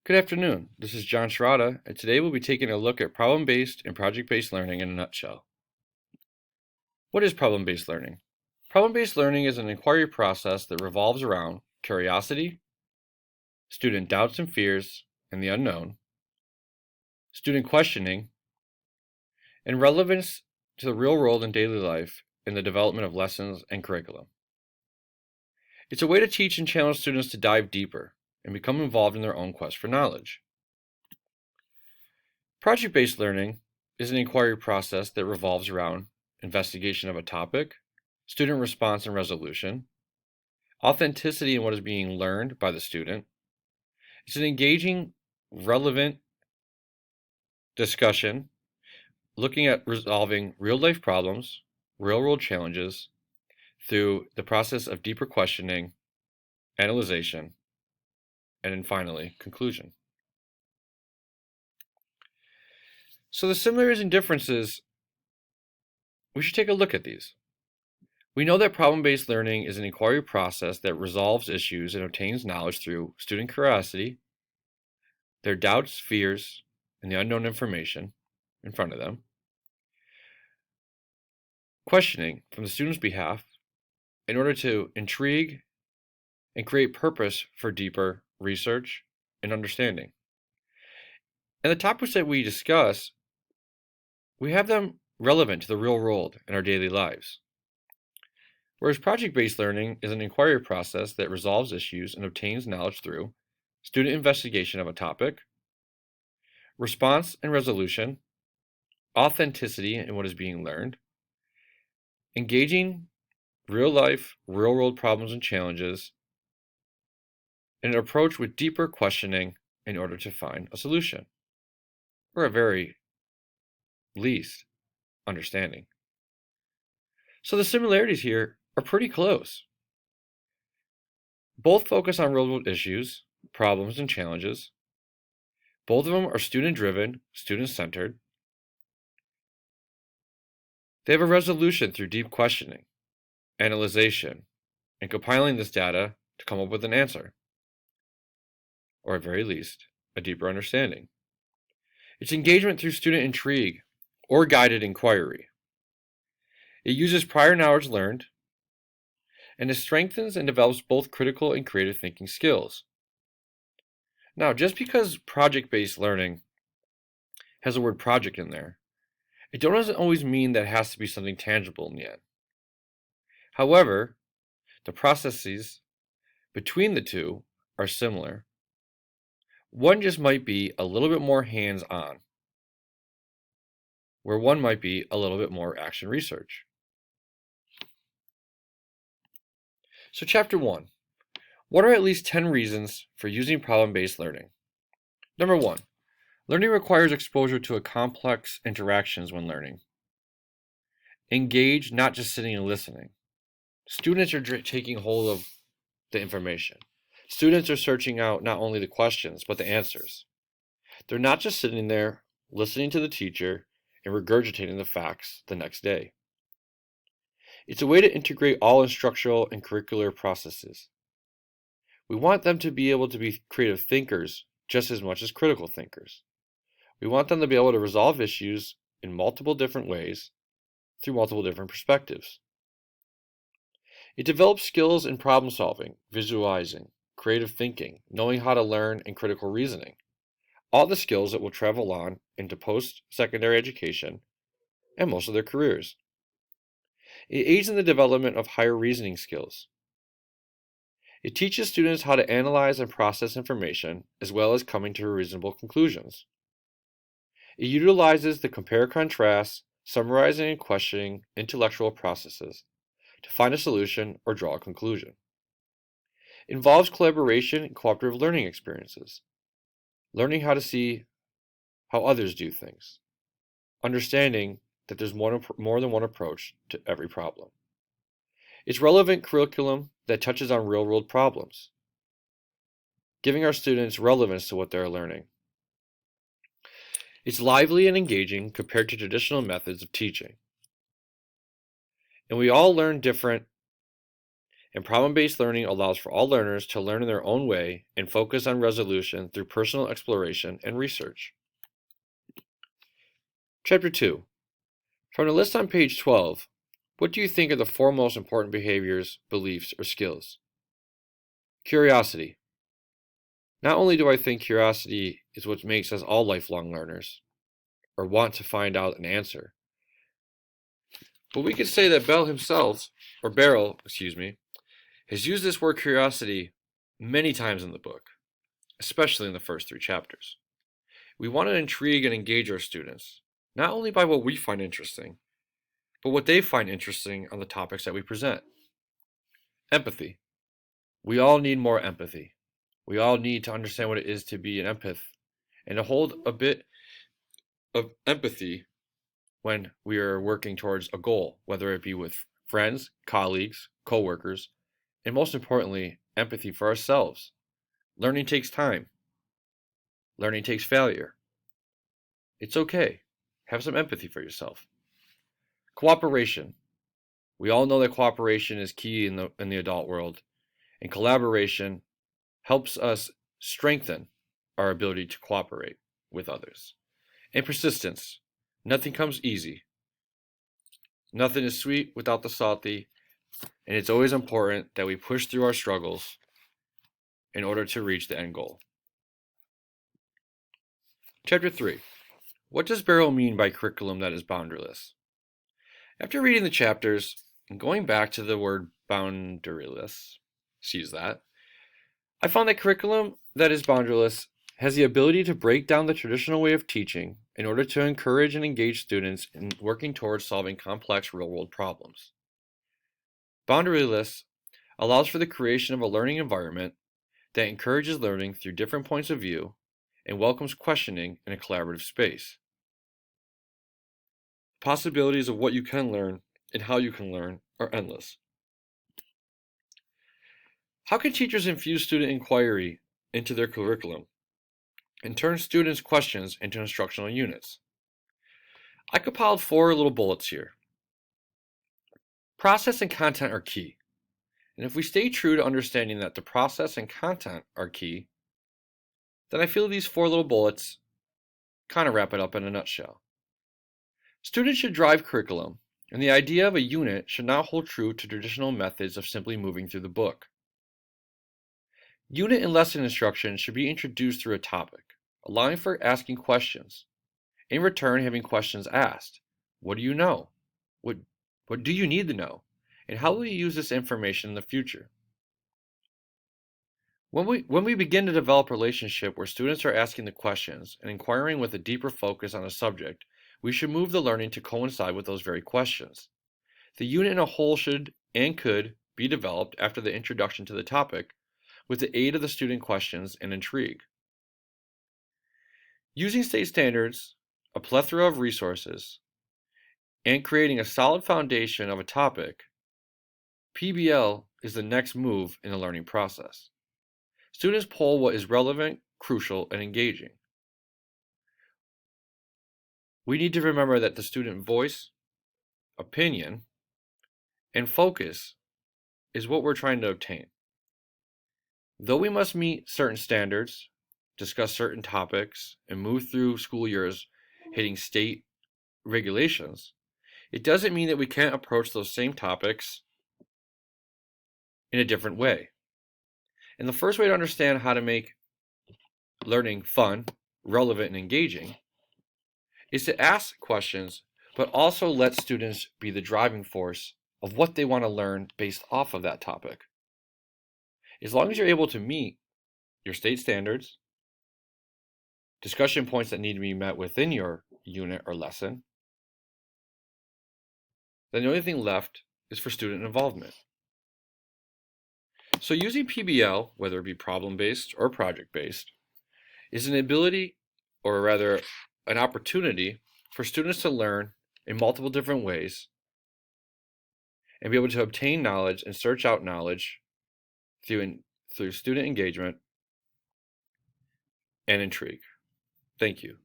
Good afternoon. This is John Schrotta, and today we'll be taking a look at problem-based and project-based learning in a nutshell. What is problem-based learning? Problem-based learning is an inquiry process that revolves around curiosity, student doubts and fears and the unknown, student questioning, and relevance to the real world and daily life in the development of lessons and curriculum. It's a way to teach and challenge students to dive deeper and become involved in their own quest for knowledge. Project-based learning is an inquiry process that revolves around investigation of a topic, student response and resolution, authenticity in what is being learned by the student. It's an engaging, relevant discussion looking at resolving real-life problems, real-world challenges through the process of deeper questioning, analyzation, and then finally, conclusion. So the similarities and differences, we should take a look at these. We know that problem-based learning is an inquiry process that resolves issues and obtains knowledge through student curiosity, their doubts, fears, and the unknown information in front of them, questioning from the student's behalf in order to intrigue and create purpose for deeper research and understanding. And the topics that we discuss, we have them relevant to the real world in our daily lives. Whereas project-based learning is an inquiry process that resolves issues and obtains knowledge through student investigation of a topic, response and resolution, authenticity in what is being learned, engaging real-life, real-world problems and challenges, and an approach with deeper questioning in order to find a solution, or at very least, understanding. So the similarities here are pretty close. Both focus on real-world issues, problems, and challenges. Both of them are student-driven, student-centered. They have a resolution through deep questioning, analyzation, and compiling this data to come up with an answer, or at very least, a deeper understanding. It's engagement through student intrigue or guided inquiry. It uses prior knowledge learned, and it strengthens and develops both critical and creative thinking skills. Now, just because project-based learning has the word project in there, it doesn't always mean that it has to be something tangible in the end. However, the processes between the two are similar. One just might be a little bit more hands-on, where one might be a little bit more action research. So chapter 1, what are at least 10 reasons for using problem-based learning? Number 1, learning requires exposure to complex interactions when learning. Engage, not just sitting and listening. Students are taking hold of the information. Students are searching out not only the questions, but the answers. They're not just sitting there listening to the teacher and regurgitating the facts the next day. It's a way to integrate all instructional and curricular processes. We want them to be able to be creative thinkers just as much as critical thinkers. We want them to be able to resolve issues in multiple different ways through multiple different perspectives. It develops skills in problem solving, visualizing, creative thinking, knowing how to learn, and critical reasoning. All the skills that will travel on into post-secondary education and most of their careers. It aids in the development of higher reasoning skills. It teaches students how to analyze and process information as well as coming to reasonable conclusions. It utilizes the compare-contrast, summarizing and questioning intellectual processes to find a solution or draw a conclusion. It involves collaboration and cooperative learning experiences, learning how to see how others do things, understanding that there's more than one approach to every problem. It's relevant curriculum that touches on real-world problems, giving our students relevance to what they're learning. It's lively and engaging compared to traditional methods of teaching. And we all learn different And problem-based learning allows for all learners to learn in their own way and focus on resolution through personal exploration and research. Chapter 2. From the list on page 12, what do you think are the 4 most important behaviors, beliefs, or skills? Curiosity. Not only do I think curiosity is what makes us all lifelong learners, or want to find out an answer, but we could say that Barrel, has used this word curiosity many times in the book, especially in the first 3 chapters. We want to intrigue and engage our students, not only by what we find interesting, but what they find interesting on the topics that we present. Empathy. We all need more empathy. We all need to understand what it is to be an empath and to hold a bit of empathy when we are working towards a goal, whether it be with friends, colleagues, coworkers, and most importantly, empathy for ourselves. Learning takes time. Learning takes failure. It's okay. Have some empathy for yourself. Cooperation. We all know that cooperation is key in the adult world, and collaboration helps us strengthen our ability to cooperate with others. And persistence. Nothing comes easy. Nothing is sweet without the salty, and it's always important that we push through our struggles in order to reach the end goal. Chapter 3. What does Barrel mean by curriculum that is boundaryless? After reading the chapters and going back to the word boundaryless, I found that curriculum that is boundaryless has the ability to break down the traditional way of teaching in order to encourage and engage students in working towards solving complex real-world problems. Boundaryless allows for the creation of a learning environment that encourages learning through different points of view and welcomes questioning in a collaborative space. The possibilities of what you can learn and how you can learn are endless. How can teachers infuse student inquiry into their curriculum and turn students' questions into instructional units? I compiled 4 little bullets here. Process and content are key. And if we stay true to understanding that the process and content are key, then I feel these 4 little bullets kind of wrap it up in a nutshell. Students should drive curriculum, and the idea of a unit should not hold true to traditional methods of simply moving through the book. Unit and lesson instruction should be introduced through a topic, allowing for asking questions. In return, having questions asked. What do you know? What do you need to know? And how will you use this information in the future? When we begin to develop a relationship where students are asking the questions and inquiring with a deeper focus on a subject, we should move the learning to coincide with those very questions. The unit in a whole should and could be developed after the introduction to the topic with the aid of the student questions and intrigue. Using state standards, a plethora of resources, and creating a solid foundation of a topic, PBL is the next move in the learning process. Students poll what is relevant, crucial, and engaging. We need to remember that the student voice, opinion, and focus is what we're trying to obtain. Though we must meet certain standards, discuss certain topics, and move through school years hitting state regulations, it doesn't mean that we can't approach those same topics in a different way. And the first way to understand how to make learning fun, relevant, and engaging is to ask questions, but also let students be the driving force of what they want to learn based off of that topic. As long as you're able to meet your state standards, discussion points that need to be met within your unit or lesson, then the only thing left is for student involvement. So using PBL, whether it be problem-based or project-based, is an ability, or rather an opportunity, for students to learn in multiple different ways and be able to obtain knowledge and search out knowledge through student engagement and intrigue. Thank you.